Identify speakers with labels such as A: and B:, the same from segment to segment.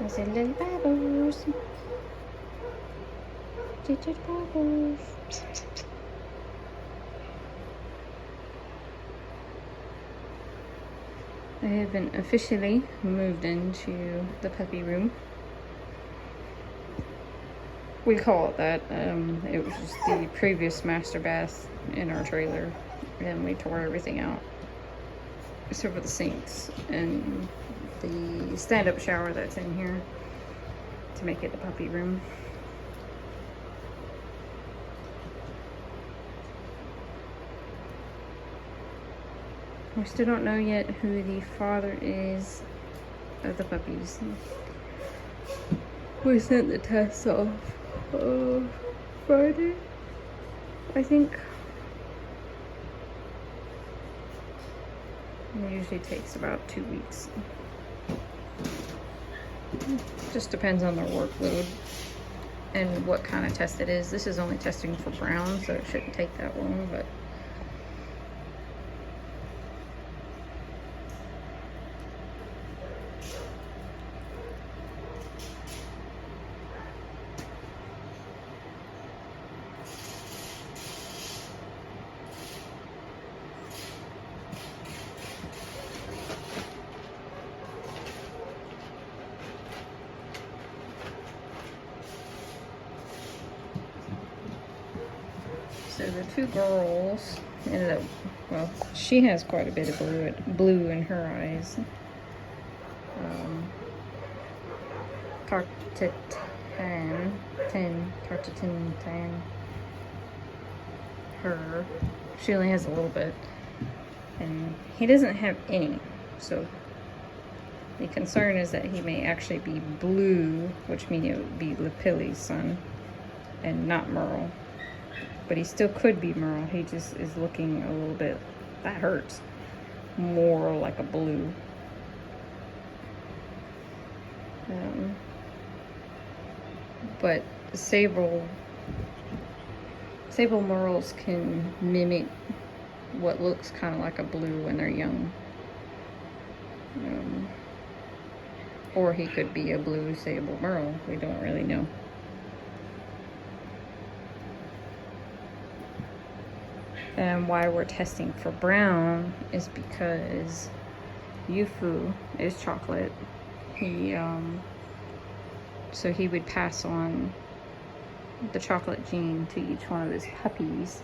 A: Sassy little bubbles. Little bubbles. I have been officially moved into the puppy room. We call it that. It was just the previous master bath in our trailer, and we tore everything out except for the sinks and the stand-up shower that's in here to make it the puppy room. We still don't know yet who the father is of the puppies. We sent the tests off Friday, I think. It usually takes about 2 weeks. Just depends on their workload and what kind of test it is. This is only testing for brown, so it shouldn't take that long, but so the two girls ended up, well, she has quite a bit of blue in her eyes. Tartatan tan. Her, she only has a little bit, and he doesn't have any. So the concern is that he may actually be blue, which means it would be Lapilli's son, and not Merle. But he still could be Merle. He just is looking a little bit, that hurts, more like a blue. But sable Merles can mimic what looks kind of like a blue when they're young. Or he could be a blue sable Merle. We don't really know. And why we're testing for brown is because Yufu is chocolate. So he would pass on the chocolate gene to each one of his puppies,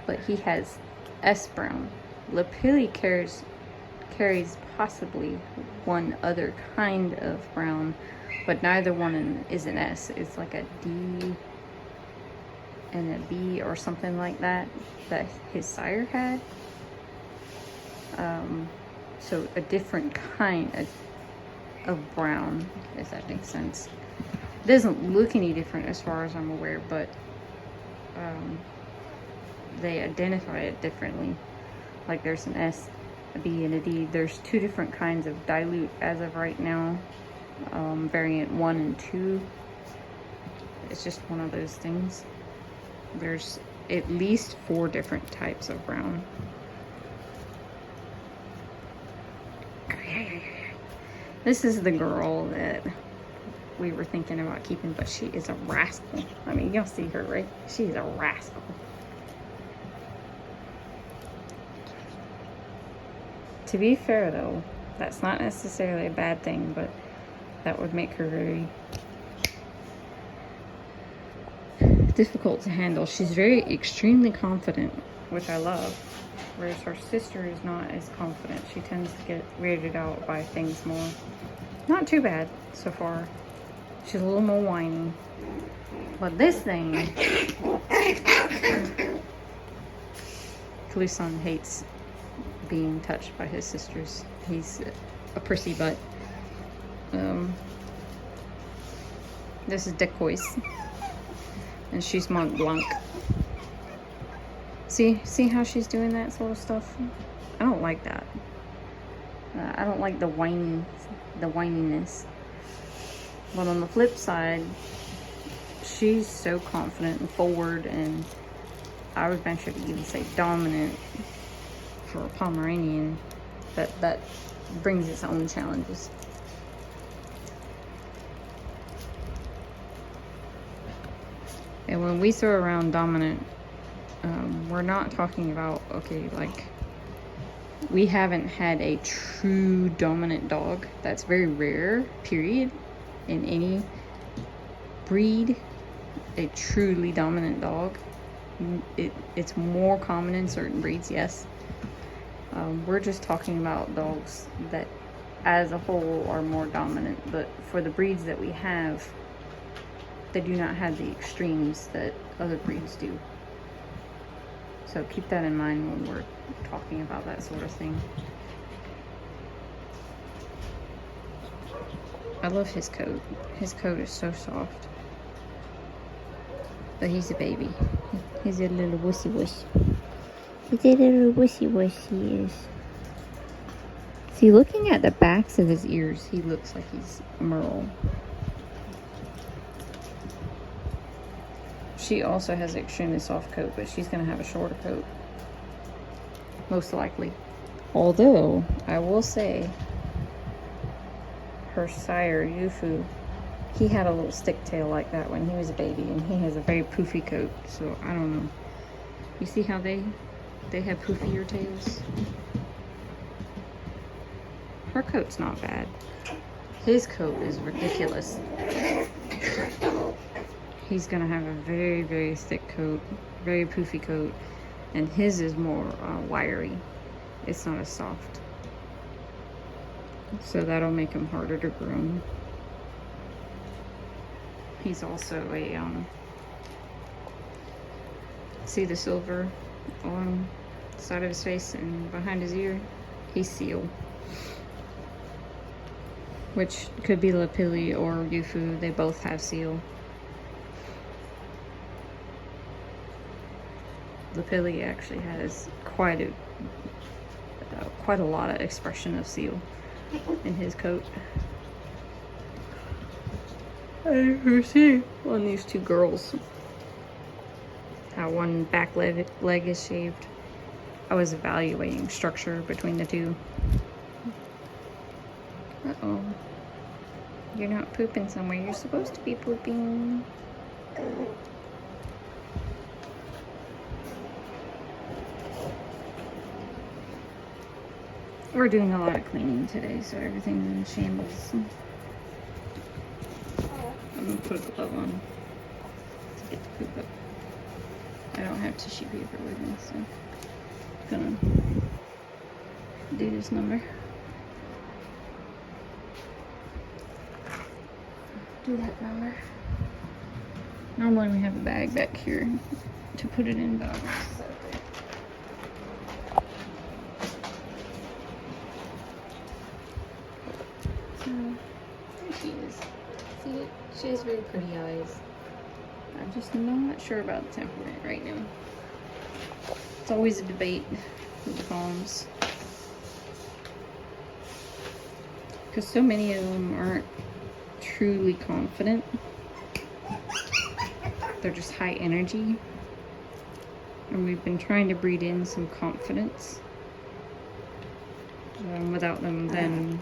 A: but he has S brown. Lapilli carries possibly one other kind of brown, but neither one is an S. It's like a D and a B or something like that his sire had. So a different kind of brown, if that makes sense. It doesn't look any different as far as I'm aware, but they identify it differently. Like there's an S, a B, and a D. There's two different kinds of dilute as of right now. Variant 1 and 2. It's just one of those things. There's at least 4 different types of brown. This is the girl that we were thinking about keeping, but she is a rascal. I mean, you'll see her, right? She's a rascal. To be fair, though, that's not necessarily a bad thing, but that would make her very difficult to handle. She's very extremely confident, which I love, whereas her sister is not as confident. She tends to get weirded out by things more. Not too bad so far. She's a little more whiny, but this thing, Kalusan hates being touched by his sisters. He's a prissy butt. This is Decoys, and she's Mont Blanc. See how she's doing that sort of stuff? I don't like that. I don't like the whininess. But on the flip side, she's so confident and forward, and I would venture to even say dominant for a Pomeranian. That brings its own challenges. And when we throw around dominant, we're not talking about, okay, like, we haven't had a true dominant dog. That's very rare, period, in any breed. A truly dominant dog. It's more common in certain breeds, yes. We're just talking about dogs that as a whole are more dominant, but for the breeds that we have, they do not have the extremes that other breeds do. So keep that in mind when we're talking about that sort of thing. I love his coat. His coat is so soft. But he's a baby. He's a little wussy wuss. He's a little wussy wuss, he is. See, looking at the backs of his ears, he looks like he's Merle. She also has an extremely soft coat, but she's going to have a shorter coat. Most likely. Although, I will say, her sire, Yufu, he had a little stick tail like that when he was a baby, and he has a very poofy coat, so I don't know. You see how they have poofier tails? Her coat's not bad. His coat is ridiculous. He's gonna have a very, very thick coat, very poofy coat, and his is more wiry. It's not as soft. So that'll make him harder to groom. He's also a, see the silver on the side of his face and behind his ear? He's Seal. Which could be Lapilli or Yufu. They both have Seal. Lapilli actually has quite a lot of expression of Seal in his coat. And you see on these two girls how one back leg is shaved. I was evaluating structure between the two. Uh-oh. You're not pooping somewhere you're supposed to be pooping. We're doing a lot of cleaning today, so everything's in shambles. I'm gonna put a glove on to get the poop up. I don't have tissue paper with me, so I'm gonna do this number. Do that number. Normally we have a bag back here to put it in, but I'll just set it there. So, there she is. See it? She has very pretty eyes. I'm just not sure about the temperament right now. It's always a debate with the Poms. Because so many of them aren't truly confident. They're just high energy. And we've been trying to breed in some confidence. Without them then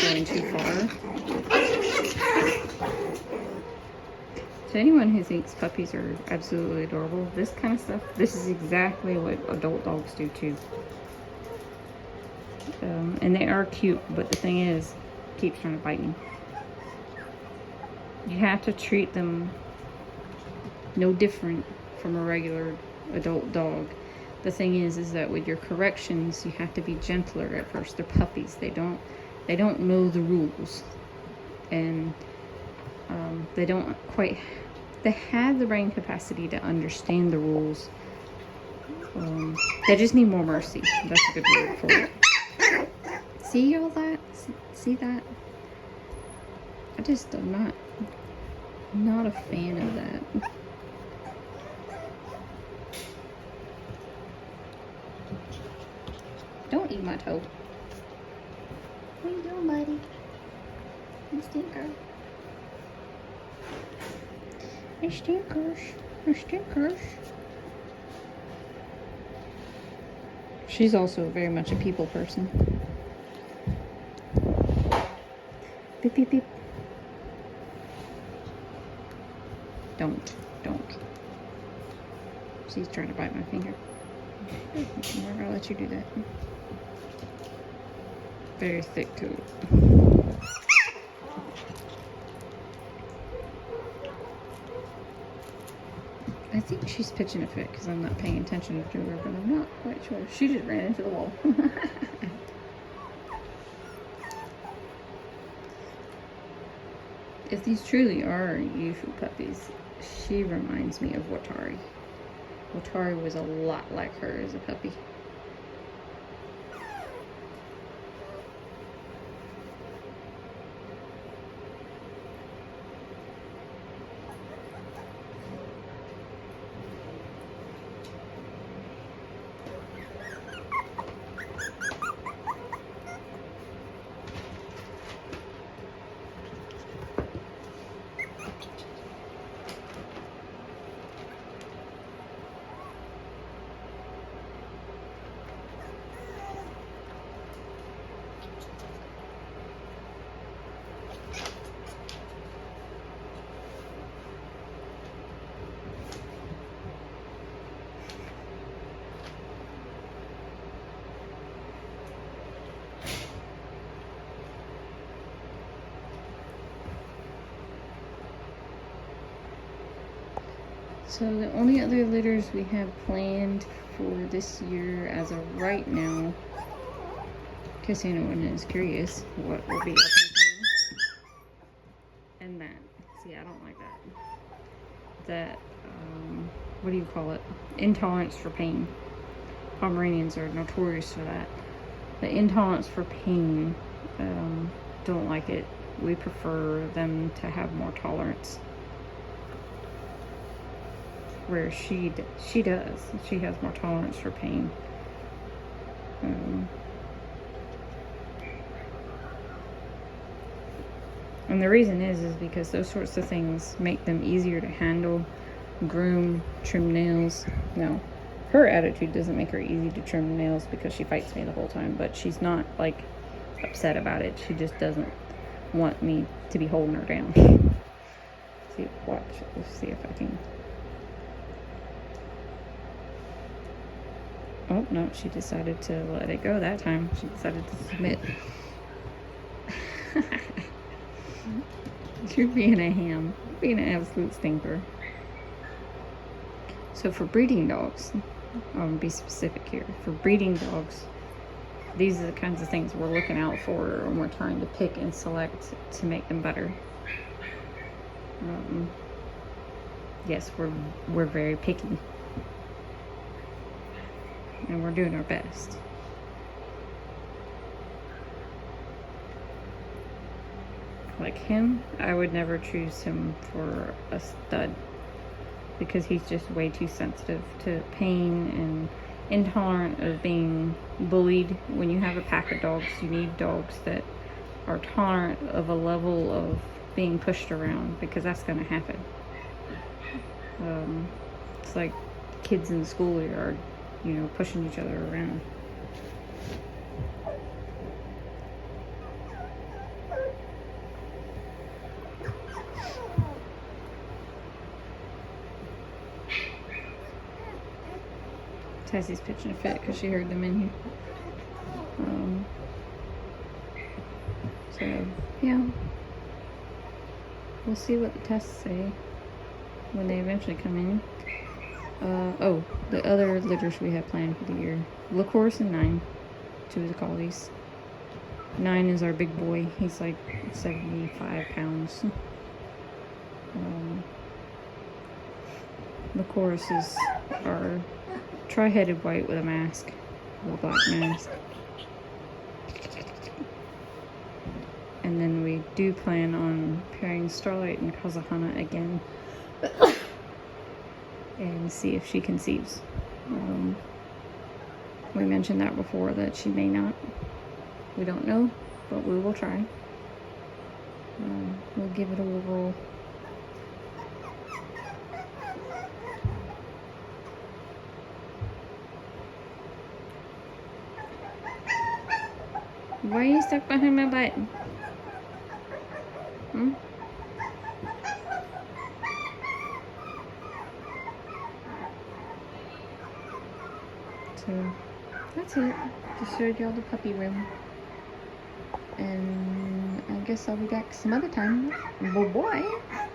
A: going too far. To anyone who thinks puppies are absolutely adorable, this kind of stuff, this is exactly what adult dogs do too. And they are cute, but the thing is, it keeps trying to bite me. You have to treat them no different from a regular adult dog. The thing is that with your corrections, you have to be gentler at first. They're puppies. They don't know the rules, and they have the brain capacity to understand the rules. They just need more mercy. That's a good word for it. See all that? See that? I just am not a fan of that. Don't eat my toe. What are you doing, buddy? You stinker. You stinkers. You stinkers. She's also very much a people person. Beep, beep, beep. Don't. She's trying to bite my finger. I'm not gonna let you do that. Very thick coat. I think she's pitching a fit because I'm not paying attention to her, but I'm not quite sure. She just ran into the wall. If these truly are Yushu puppies, she reminds me of Watari. Watari was a lot like her as a puppy. So the only other litters we have planned for this year as of right now, in case anyone is curious, what will be up and coming, and that. See, I don't like that. That, what do you call it? Intolerance for pain. Pomeranians are notorious for that. The intolerance for pain, don't like it. We prefer them to have more tolerance. Where she does. She has more tolerance for pain. And the reason is because those sorts of things make them easier to handle, groom, trim nails. No, her attitude doesn't make her easy to trim nails because she fights me the whole time, but she's not like upset about it. She just doesn't want me to be holding her down. See, watch. Let's see if I can. Oh, no, she decided to let it go that time. She decided to submit. You're being a ham. You're being an absolute stinker. So for breeding dogs, I'll be specific here. For breeding dogs, these are the kinds of things we're looking out for when we're trying to pick and select to make them better. Yes, we're very picky. And we're doing our best. Like him, I would never choose him for a stud because he's just way too sensitive to pain and intolerant of being bullied. When you have a pack of dogs, you need dogs that are tolerant of a level of being pushed around, because that's going to happen. It's like kids in the schoolyard, you know, pushing each other around. Sassy's pitching a fit because she heard them in here. So, yeah. We'll see what the tests say when they eventually come in. Oh, the other litters we have planned for the year. Lacourse and 9. 2 of the collies. 9 is our big boy. He's like 75 pounds. Lacourse is our tri-headed white with a mask. With a black mask. And then we do plan on pairing Starlight and Kazahana again. And see if she conceives. We mentioned that before, that she may not. We don't know, but we will try. We'll give it a whirl. Why are you stuck behind my butt? Hmm? So that's it. Just showed y'all the puppy room. And I guess I'll be back some other time. Bye-bye.